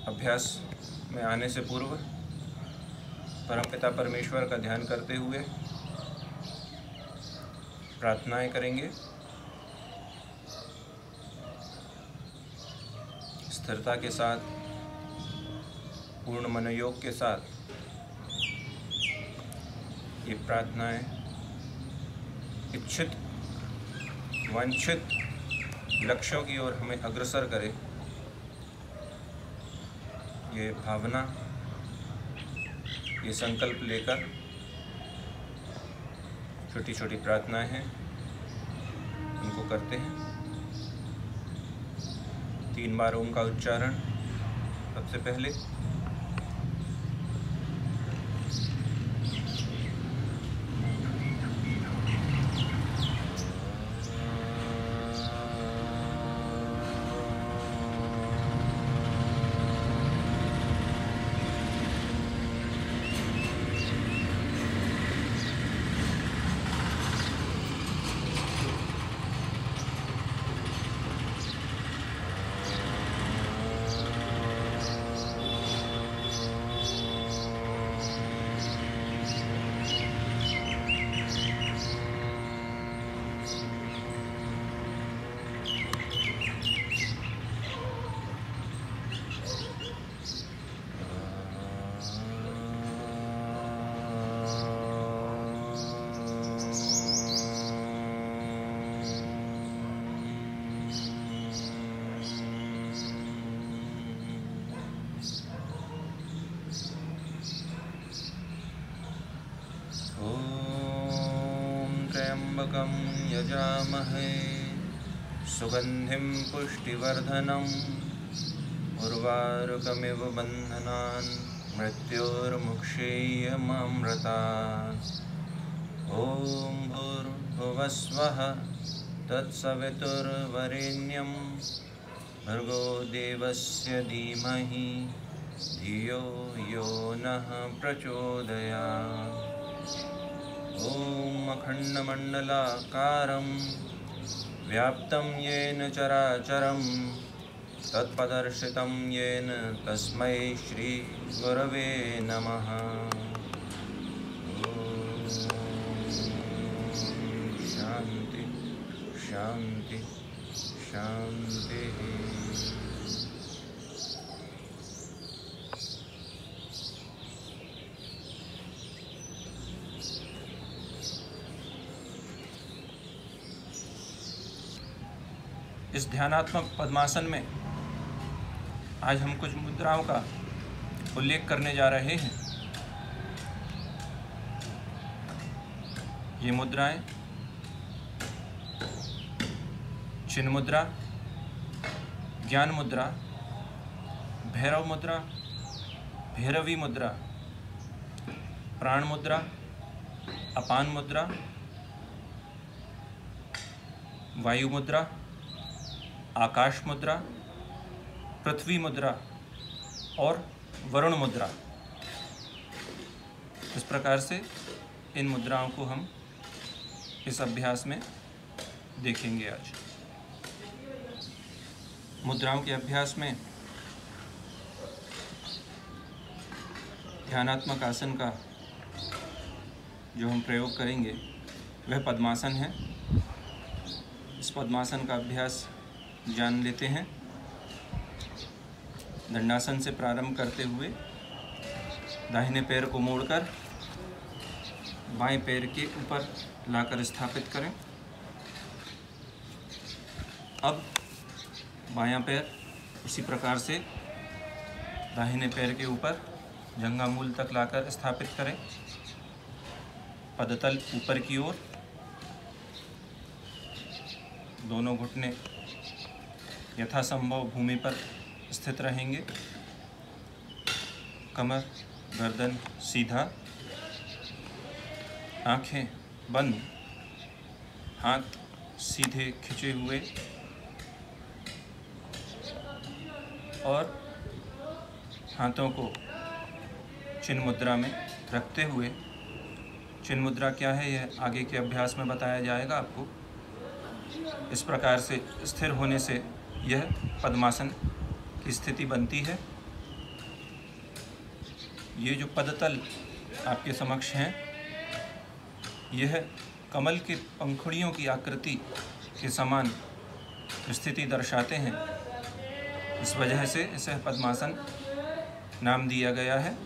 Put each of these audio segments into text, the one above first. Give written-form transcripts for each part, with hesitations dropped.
अभ्यास में आने से पूर्व परमपिता परमेश्वर का ध्यान करते हुए प्रार्थनाएं करेंगे। स्थिरता के साथ, पूर्ण मनोयोग के साथ ये प्रार्थनाएं इच्छित वांछित लक्ष्यों की ओर हमें अग्रसर करें। ये भावना, ये संकल्प लेकर छोटी छोटी प्रार्थनाएं हैं, उनको करते हैं। 3 बार ओम का उच्चारण सबसे पहले। त्र्यंबकं यजामहे सुगंधिं पुष्टिवर्धनम् उर्वारुकमिव बन्धनान् मृत्योर्मुक्षीयमामृतात्। ॐ भूर्भुवस्वः तत्सवितुर्वरेण्यं भर्गो देवस्य धीमहि धियो यो नः प्रचोदयात्। ॐ अखण्डमण्डलाकारं व्याप्तं येन चराचरं तत्पदर्शितं येन तस्मै श्रीगुरवे नमः। ॐ शान्ति शान्ति शान्तिः। इस ध्यानात्मक पद्मासन में आज हम कुछ मुद्राओं का उल्लेख करने जा रहे हैं। ये मुद्राएं चिन्ह मुद्रा, ज्ञान मुद्रा, भैरव मुद्रा, भैरवी मुद्रा, प्राण मुद्रा, अपान मुद्रा, वायु मुद्रा, आकाश मुद्रा, पृथ्वी मुद्रा और वरुण मुद्रा। इस प्रकार से इन मुद्राओं को हम इस अभ्यास में देखेंगे। आज मुद्राओं के अभ्यास में ध्यानात्मक आसन का जो हम प्रयोग करेंगे वह पद्मासन है। इस पद्मासन का अभ्यास जान लेते हैं। दंडासन से प्रारंभ करते हुए दाहिने पैर को मोड़कर बाएं पैर के ऊपर लाकर स्थापित करें। अब बायां पैर उसी प्रकार से दाहिने पैर के ऊपर जंघामूल तक लाकर स्थापित करें। पदतल ऊपर की ओर, दोनों घुटने यथासंभव भूमि पर स्थित रहेंगे। कमर गर्दन सीधा, आंखें बंद, हाथ सीधे खिंचे हुए और हाथों को चिन्ह मुद्रा में रखते हुए, चिन्ह मुद्रा क्या है यह आगे के अभ्यास में बताया जाएगा आपको। इस प्रकार से स्थिर होने से यह पद्मासन की स्थिति बनती है। ये जो पदतल आपके समक्ष हैं, यह कमल के पंखुड़ियों की आकृति के समान स्थिति दर्शाते हैं। इस वजह से इसे पद्मासन नाम दिया गया है।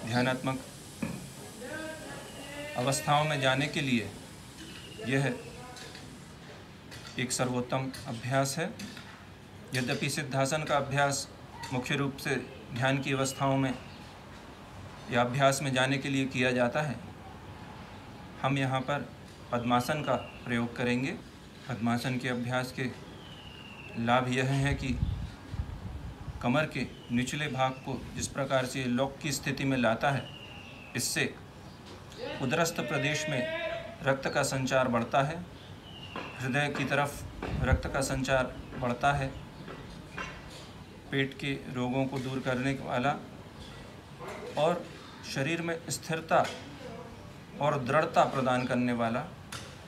ध्यानात्मक अवस्थाओं में जाने के लिए यह एक सर्वोत्तम अभ्यास है। यद्यपि सिद्धासन का अभ्यास मुख्य रूप से ध्यान की अवस्थाओं में या अभ्यास में जाने के लिए किया जाता है, हम यहाँ पर पद्मासन का प्रयोग करेंगे। पद्मासन के अभ्यास के लाभ यह है कि कमर के निचले भाग को जिस प्रकार से लॉक की स्थिति में लाता है, इससे उदरस्थ प्रदेश में रक्त का संचार बढ़ता है, हृदय की तरफ रक्त का संचार बढ़ता है, पेट के रोगों को दूर करने वाला और शरीर में स्थिरता और दृढ़ता प्रदान करने वाला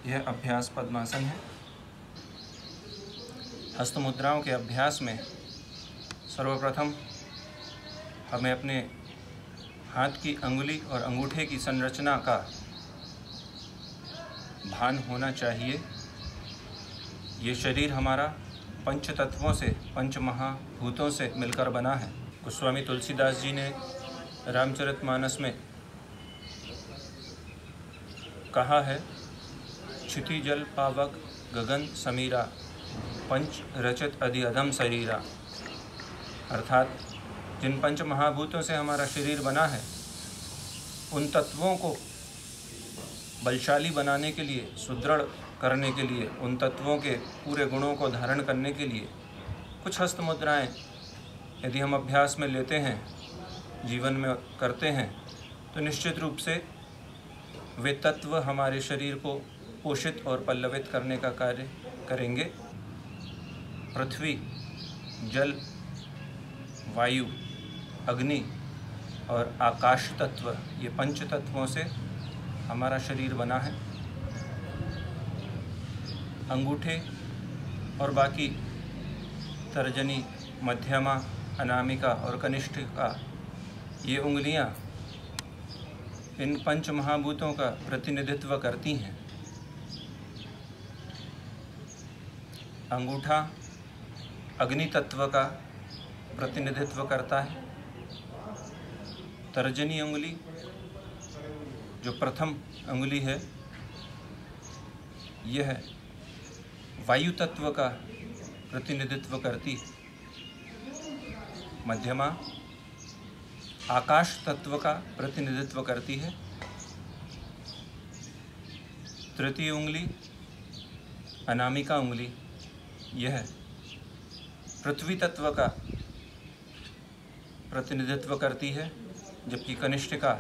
यह अभ्यास पद्मासन है। हस्त मुद्राओं के अभ्यास में सर्वप्रथम हमें अपने हाथ की अंगुली और अंगूठे की संरचना का भान होना चाहिए। ये शरीर हमारा पंच तत्वों से, पंच महाभूतों से मिलकर बना है। गोस्वामी तुलसीदास जी ने रामचरितमानस में कहा है, क्षिति जल पावक गगन समीरा, पंच रचित अधि अधम शरीरा। अर्थात जिन पंच महाभूतों से हमारा शरीर बना है, उन तत्वों को बलशाली बनाने के लिए, सुदृढ़ करने के लिए, उन तत्वों के पूरे गुणों को धारण करने के लिए कुछ हस्त मुद्राएं यदि हम अभ्यास में लेते हैं, जीवन में करते हैं, तो निश्चित रूप से वे तत्व हमारे शरीर को पोषित और पल्लवित करने का कार्य करेंगे। पृथ्वी, जल, वायु, अग्नि और आकाश तत्व, ये पंच तत्वों से हमारा शरीर बना है। अंगूठे और बाकी तर्जनी, मध्यमा, अनामिका और कनिष्ठिका, ये उंगलियां इन पंच महाभूतों का प्रतिनिधित्व करती हैं। अंगूठा अग्नि तत्व का प्रतिनिधित्व करता है। तर्जनी उंगली जो प्रथम उंगली है, यह वायु तत्व का प्रतिनिधित्व करती है। मध्यमा आकाश तत्व का प्रतिनिधित्व करती है। तृतीय उंगली अनामिका उंगली, यह पृथ्वी तत्व का प्रतिनिधित्व करती है, जबकि कनिष्ठिका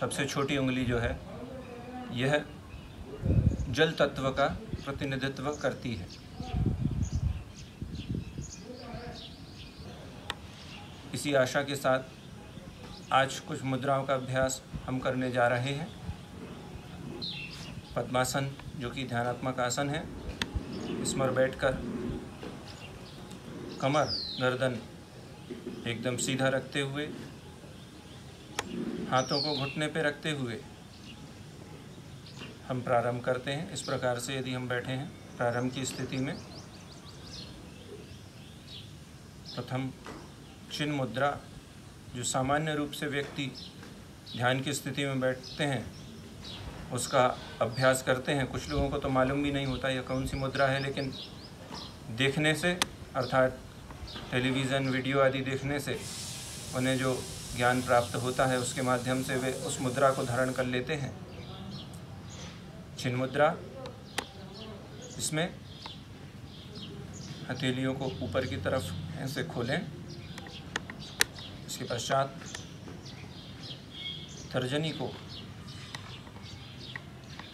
सबसे छोटी उंगली जो है, यह जल तत्व का प्रतिनिधित्व करती है। इसी आशा के साथ आज कुछ मुद्राओं का अभ्यास हम करने जा रहे हैं। पद्मासन जो कि ध्यानात्मक आसन है, इसमें बैठकर कमर, गर्दन एकदम सीधा रखते हुए, हाथों को घुटने पे रखते हुए हम प्रारंभ करते हैं। इस प्रकार से यदि हम बैठे हैं प्रारंभ की स्थिति में, प्रथम चिन्ह मुद्रा जो सामान्य रूप से व्यक्ति ध्यान की स्थिति में बैठते हैं उसका अभ्यास करते हैं। कुछ लोगों को तो मालूम भी नहीं होता यह कौन सी मुद्रा है, लेकिन देखने से, अर्थात टेलीविज़न, वीडियो आदि देखने से उन्हें जो ज्ञान प्राप्त होता है उसके माध्यम से वे उस मुद्रा को धारण कर लेते हैं। चिन्ह मुद्रा, इसमें हथेलियों को ऊपर की तरफ ऐसे खोलें। इसके पश्चात तर्जनी को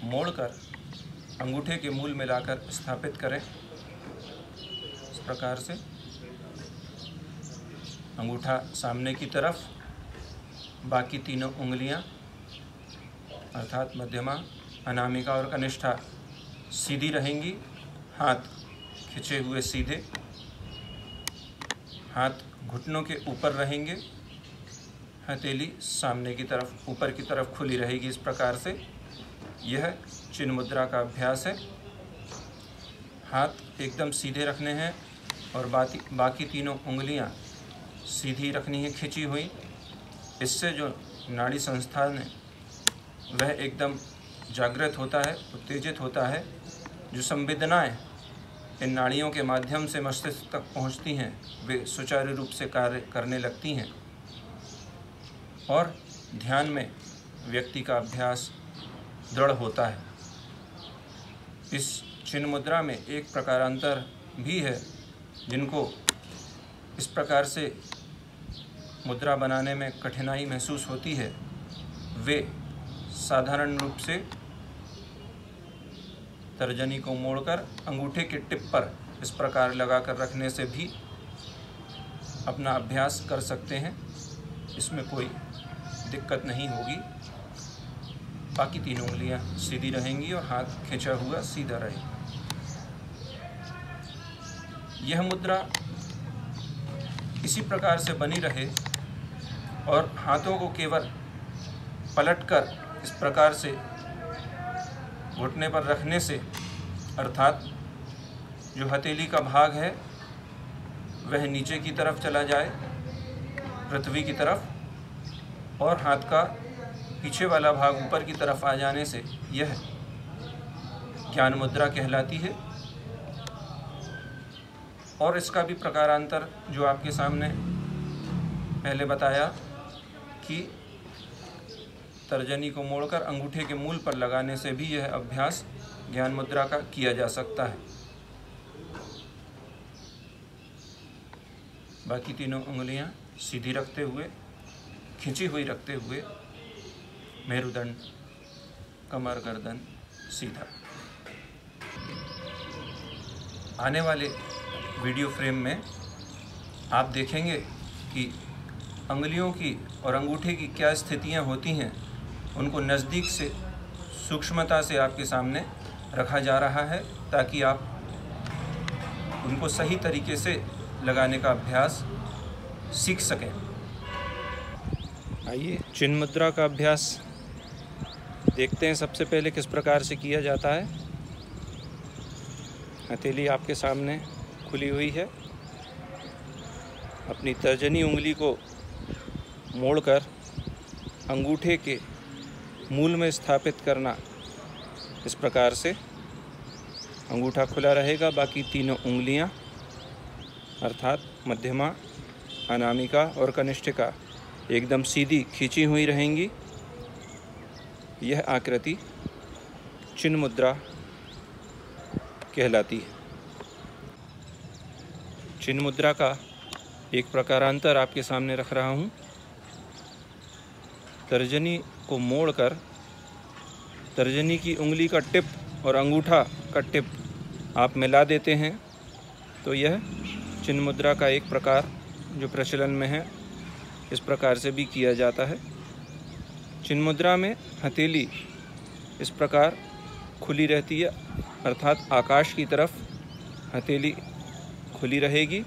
मोड़कर अंगूठे के मूल में लाकर स्थापित करें। इस प्रकार से अंगूठा सामने की तरफ, बाकी तीनों उंगलियां अर्थात मध्यमा, अनामिका और कनिष्ठा सीधी रहेंगी। हाथ खिंचे हुए सीधे, हाथ घुटनों के ऊपर रहेंगे हथेली सामने की तरफ ऊपर की तरफ खुली रहेगी इस प्रकार से। यह चिन्ह मुद्रा का अभ्यास है। हाथ एकदम सीधे रखने हैं और बाकी तीनों उंगलियां सीधी रखनी है, खिंची हुई। इससे जो नाड़ी संस्थान है वह एकदम जागृत होता है, उत्तेजित होता है। जो संवेदनाएं इन नाड़ियों के माध्यम से मस्तिष्क तक पहुंचती हैं वे सुचारू रूप से कार्य करने लगती हैं और ध्यान में व्यक्ति का अभ्यास दृढ़ होता है। इस चिन्ह मुद्रा में एक प्रकारांतर भी है। जिनको इस प्रकार से मुद्रा बनाने में कठिनाई महसूस होती है वे साधारण रूप से तर्जनी को मोड़कर अंगूठे के टिप पर इस प्रकार लगाकर रखने से भी अपना अभ्यास कर सकते हैं। इसमें कोई दिक्कत नहीं होगी। बाकी तीनों उंगलियां सीधी रहेंगी और हाथ खिंचा हुआ सीधा रहेगा। यह मुद्रा इसी प्रकार से बनी रहे और हाथों को केवल पलटकर इस प्रकार से घुटने पर रखने से, अर्थात जो हथेली का भाग है वह नीचे की तरफ चला जाए पृथ्वी की तरफ, और हाथ का पीछे वाला भाग ऊपर की तरफ आ जाने से यह ज्ञान मुद्रा कहलाती है। और इसका भी प्रकारांतर जो आपके सामने पहले बताया कि तर्जनी को मोड़कर अंगूठे के मूल पर लगाने से भी यह अभ्यास ज्ञान मुद्रा का किया जा सकता है। बाकी तीनों उंगलियां सीधी रखते हुए, खिंची हुई रखते हुए, मेरुदंड, कमर, गर्दन सीधा। आने वाले वीडियो फ्रेम में आप देखेंगे कि अंगुलियों की और अंगूठे की क्या स्थितियां होती हैं, उनको नज़दीक से सूक्ष्मता से आपके सामने रखा जा रहा है ताकि आप उनको सही तरीके से लगाने का अभ्यास सीख सकें। आइए चिन्ह मुद्रा का अभ्यास देखते हैं। सबसे पहले किस प्रकार से किया जाता है। हथेली आपके सामने खुली हुई है। अपनी तर्जनी उंगली को मोड़कर अंगूठे के मूल में स्थापित करना। इस प्रकार से अंगूठा खुला रहेगा, बाकी तीनों उंगलियां अर्थात मध्यमा, अनामिका और कनिष्ठिका एकदम सीधी खींची हुई रहेंगी। यह आकृति चिन्ह मुद्रा कहलाती है। चिन्ह मुद्रा का एक प्रकारांतर आपके सामने रख रहा हूँ। तर्जनी को मोड़कर तर्जनी की उंगली का टिप और अंगूठा का टिप आप मिला देते हैं तो यह चिन्ह मुद्रा का एक प्रकार जो प्रचलन में है। इस प्रकार से भी किया जाता है। चिन्ह मुद्रा में हथेली इस प्रकार खुली रहती है, अर्थात आकाश की तरफ हथेली खुली रहेगी।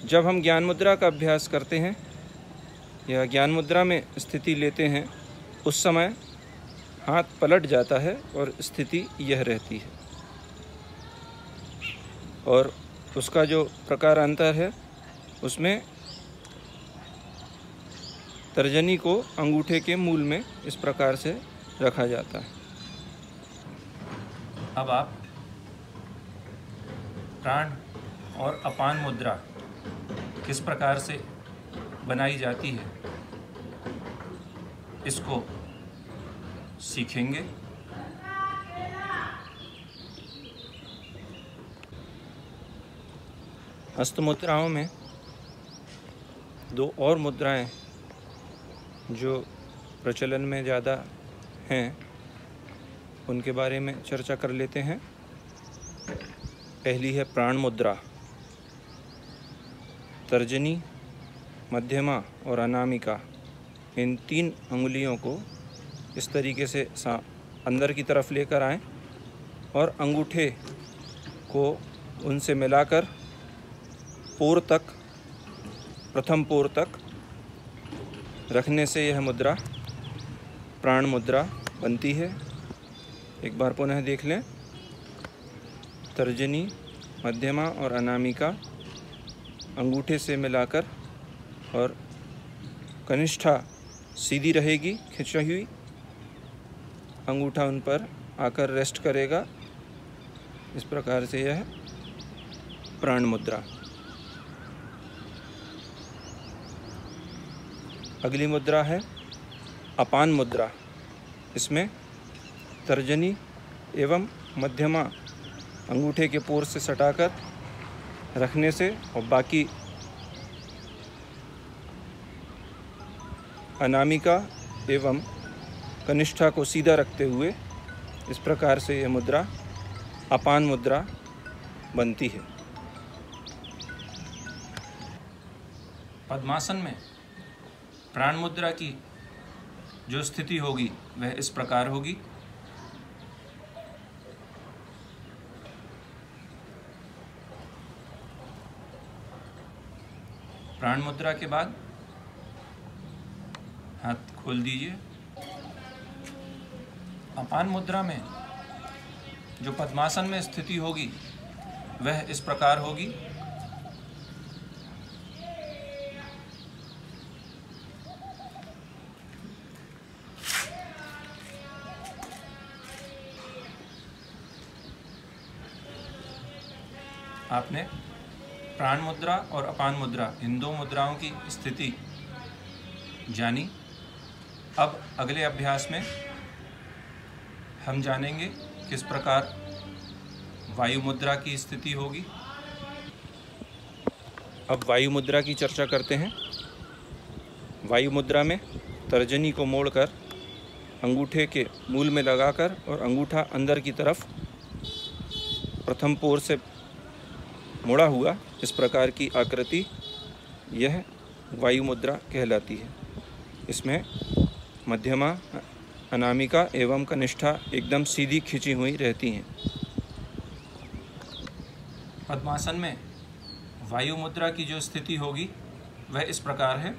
जब हम ज्ञान मुद्रा का अभ्यास करते हैं या ज्ञान मुद्रा में स्थिति लेते हैं उस समय हाथ पलट जाता है और स्थिति यह रहती है। और उसका जो प्रकार अंतर है उसमें तर्जनी को अंगूठे के मूल में इस प्रकार से रखा जाता है। अब आप प्राण और अपान मुद्रा किस प्रकार से बनाई जाती है इसको सीखेंगे। हस्त मुद्राओं में दो और मुद्राएं जो प्रचलन में ज़्यादा हैं उनके बारे में चर्चा कर लेते हैं। पहली है प्राण मुद्रा। तर्जनी, मध्यमा और अनामिका इन तीन अंगुलियों को इस तरीके से अंदर की तरफ लेकर आएं और अंगूठे को उनसे मिलाकर पोर तक, प्रथम पोर तक रखने से यह मुद्रा प्राण मुद्रा बनती है। एक बार पुनः देख लें। तर्जनी, मध्यमा और अनामिका अंगूठे से मिलाकर और कनिष्ठा सीधी रहेगी खिंची हुई, अंगूठा उन पर आकर रेस्ट करेगा। इस प्रकार से यह प्राण मुद्रा। अगली मुद्रा है अपान मुद्रा। इसमें तर्जनी एवं मध्यमा अंगूठे के पोर से सटाकर रखने से और बाकी अनामिका एवं कनिष्ठा को सीधा रखते हुए इस प्रकार से यह मुद्रा अपान मुद्रा बनती है। पद्मासन में प्राण मुद्रा की जो स्थिति होगी वह इस प्रकार होगी। प्राण मुद्रा के बाद हाथ खोल दीजिए। अपान मुद्रा में जो पद्मासन में स्थिति होगी वह इस प्रकार होगी। आपने प्राण मुद्रा और अपान मुद्रा इन दो मुद्राओं की स्थिति जानी। अब अगले अभ्यास में हम जानेंगे किस प्रकार वायु मुद्रा की स्थिति होगी। अब वायु मुद्रा की चर्चा करते हैं। वायु मुद्रा में तर्जनी को मोड़कर अंगूठे के मूल में लगाकर और अंगूठा अंदर की तरफ प्रथम पोर से मुड़ा हुआ इस प्रकार की आकृति, यह वायु मुद्रा कहलाती है। इसमें मध्यमा, अनामिका एवं कनिष्ठा एकदम सीधी खिंची हुई रहती हैं। पद्मासन में वायु मुद्रा की जो स्थिति होगी वह इस प्रकार है।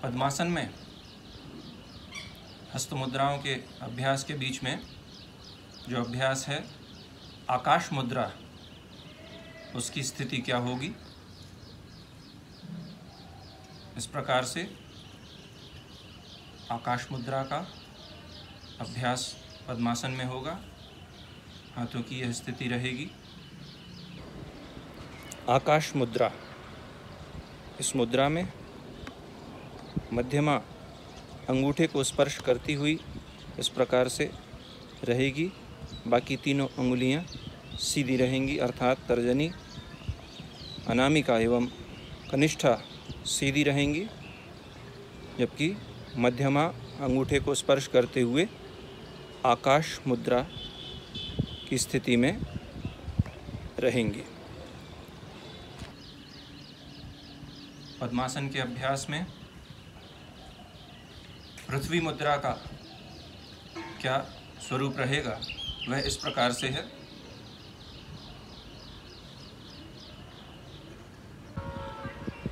पद्मासन में हस्त मुद्राओं के अभ्यास के बीच में जो अभ्यास है आकाश मुद्रा, उसकी स्थिति क्या होगी। इस प्रकार से आकाश मुद्रा का अभ्यास पद्मासन में होगा। हाथों की यह स्थिति रहेगी। आकाश मुद्रा, इस मुद्रा में मध्यमा अंगूठे को स्पर्श करती हुई इस प्रकार से रहेगी। बाकी तीनों अंगुलियां सीधी रहेंगी, अर्थात तर्जनी, अनामिका एवं कनिष्ठा सीधी रहेंगी, जबकि मध्यमा अंगूठे को स्पर्श करते हुए आकाश मुद्रा की स्थिति में रहेंगी। पद्मासन के अभ्यास में पृथ्वी मुद्रा का क्या स्वरूप रहेगा वह इस प्रकार से है।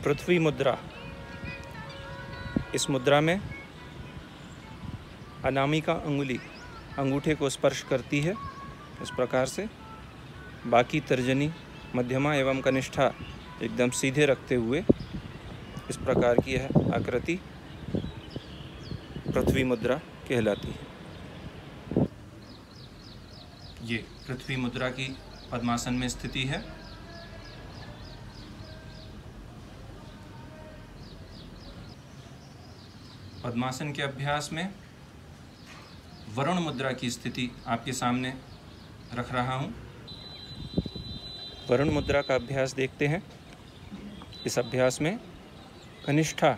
पृथ्वी मुद्रा, इस मुद्रा में अनामिका अंगुली अंगूठे को स्पर्श करती है इस प्रकार से। बाकी तर्जनी, मध्यमा एवं कनिष्ठा एकदम सीधे रखते हुए इस प्रकार की यह आकृति पृथ्वी मुद्रा कहलाती है। ये पृथ्वी मुद्रा की पद्मासन में स्थिति है। पद्मासन के अभ्यास में वरुण मुद्रा की स्थिति आपके सामने रख रहा हूँ। वरुण मुद्रा का अभ्यास देखते हैं। इस अभ्यास में कनिष्ठा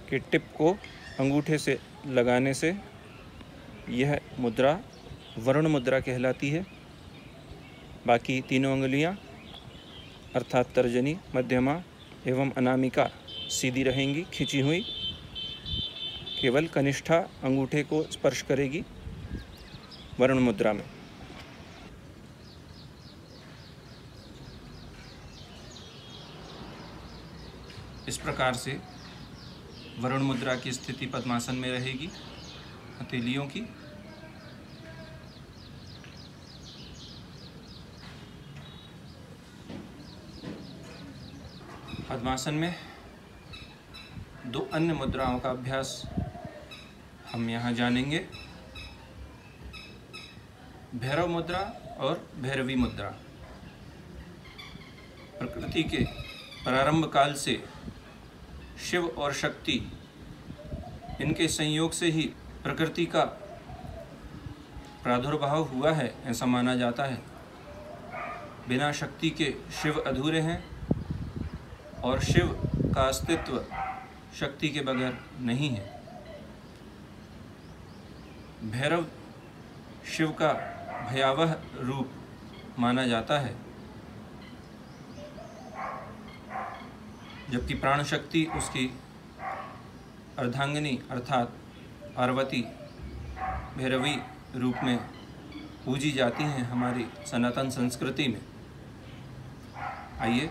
के टिप को अंगूठे से लगाने से यह मुद्रा वरुण मुद्रा कहलाती है। बाकी तीनों अंगुलियां अर्थात तर्जनी, मध्यमा एवं अनामिका सीधी रहेंगी खिंची हुई। केवल कनिष्ठा अंगूठे को स्पर्श करेगी। वरुण मुद्रा में। इस प्रकार से वरुण मुद्रा की स्थिति पद्मासन में रहेगी हथेलियों की। पद्मासन में दो अन्य मुद्राओं का अभ्यास हम यहाँ जानेंगे, भैरव मुद्रा और भैरवी मुद्रा। प्रकृति के प्रारंभ काल से शिव और शक्ति, इनके संयोग से ही प्रकृति का प्रादुर्भाव हुआ है, ऐसा माना जाता है। बिना शक्ति के शिव अधूरे हैं और शिव का अस्तित्व शक्ति के बगैर नहीं है। भैरव शिव का भयावह रूप माना जाता है, जबकि प्राण शक्ति उसकी अर्धांगिनी अर्थात पार्वती भैरवी रूप में पूजी जाती हैं हमारी सनातन संस्कृति में। आइए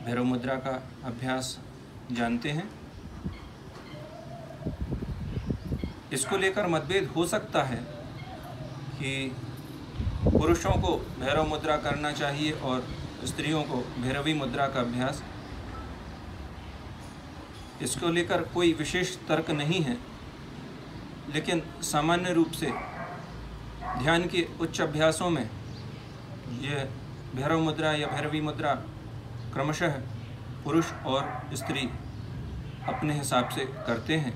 भैरव मुद्रा का अभ्यास जानते हैं। इसको लेकर मतभेद हो सकता है कि पुरुषों को भैरव मुद्रा करना चाहिए और स्त्रियों को भैरवी मुद्रा का अभ्यास। इसको लेकर कोई विशेष तर्क नहीं है, लेकिन सामान्य रूप से ध्यान के उच्च अभ्यासों में यह भैरव मुद्रा या भैरवी मुद्रा क्रमशः पुरुष और स्त्री अपने हिसाब से करते हैं।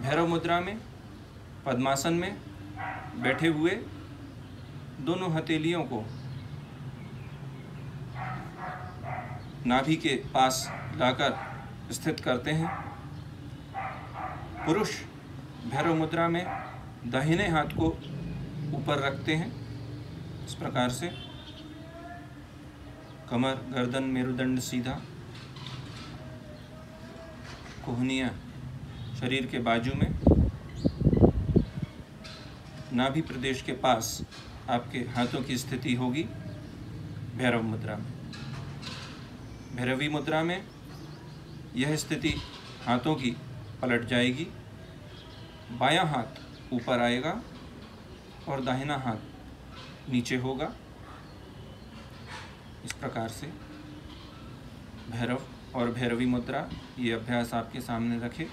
भैरव मुद्रा में पद्मासन में बैठे हुए दोनों हथेलियों को नाभि के पास लाकर स्थित करते हैं। पुरुष भैरव मुद्रा में दाहिने हाथ को ऊपर रखते हैं, इस प्रकार से कमर, गर्दन, मेरुदंड सीधा, कोहनियाँ शरीर के बाजू में, नाभि प्रदेश के पास आपके हाथों की स्थिति होगी भैरव मुद्रा में। भैरवी मुद्रा में यह स्थिति हाथों की पलट जाएगी, बायां हाथ ऊपर आएगा और दाहिना हाथ नीचे होगा। इस प्रकार से भैरव और भैरवी मुद्रा, ये अभ्यास आपके सामने रखे।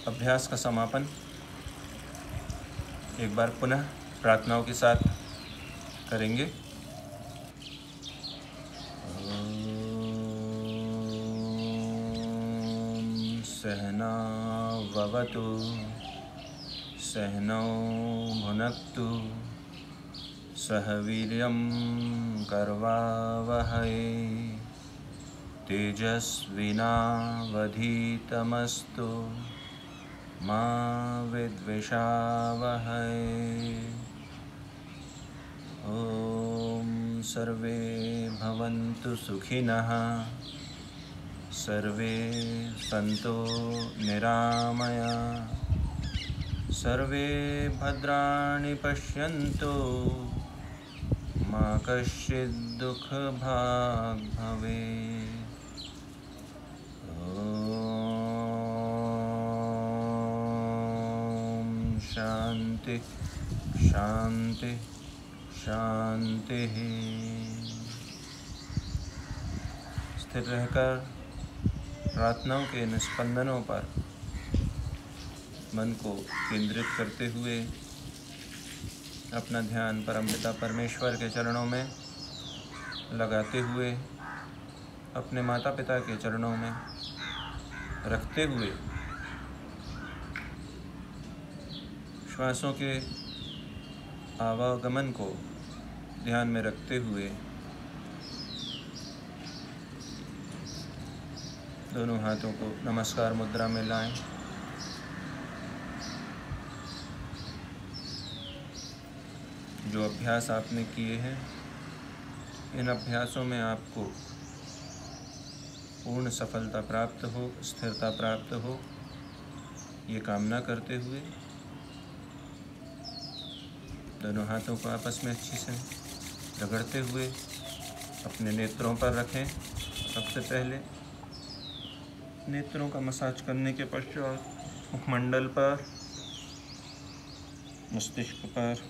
अभ्यास का समापन एक बार पुनः प्रार्थनाओं के साथ करेंगे। सहना ववतु सहनौ भुनक्तु सह वीर्यं करवावहै तेजस्विनावधीतमस्तु मा विद्विषावहै। ॐ सर्वे भवन्तु सुखिनः, सर्वे सन्तु निरामया, सर्वे भद्राणि पश्यन्तु, मा कश्चित् दुःखभाग् भवेत्। शांति शांति शांति। स्थिर रहकर प्रार्थनाओं के निस्पंदनों पर मन को केंद्रित करते हुए अपना ध्यान परमपिता परमेश्वर के चरणों में लगाते हुए, अपने माता पिता के चरणों में रखते हुए, श्वासों के आवागमन को ध्यान में रखते हुए दोनों हाथों को नमस्कार मुद्रा में लाएं। जो अभ्यास आपने किए हैं, इन अभ्यासों में आपको पूर्ण सफलता प्राप्त हो, स्थिरता प्राप्त हो, ये कामना करते हुए दोनों हाथों को आपस में अच्छी से रगड़ते हुए अपने नेत्रों पर रखें। सबसे पहले नेत्रों का मसाज करने के पश्चात मुखमंडल पर, मस्तिष्क पर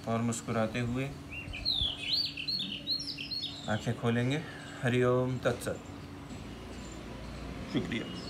और मुस्कुराते हुए आंखें खोलेंगे। हरि ओम तत्सत। शुक्रिया।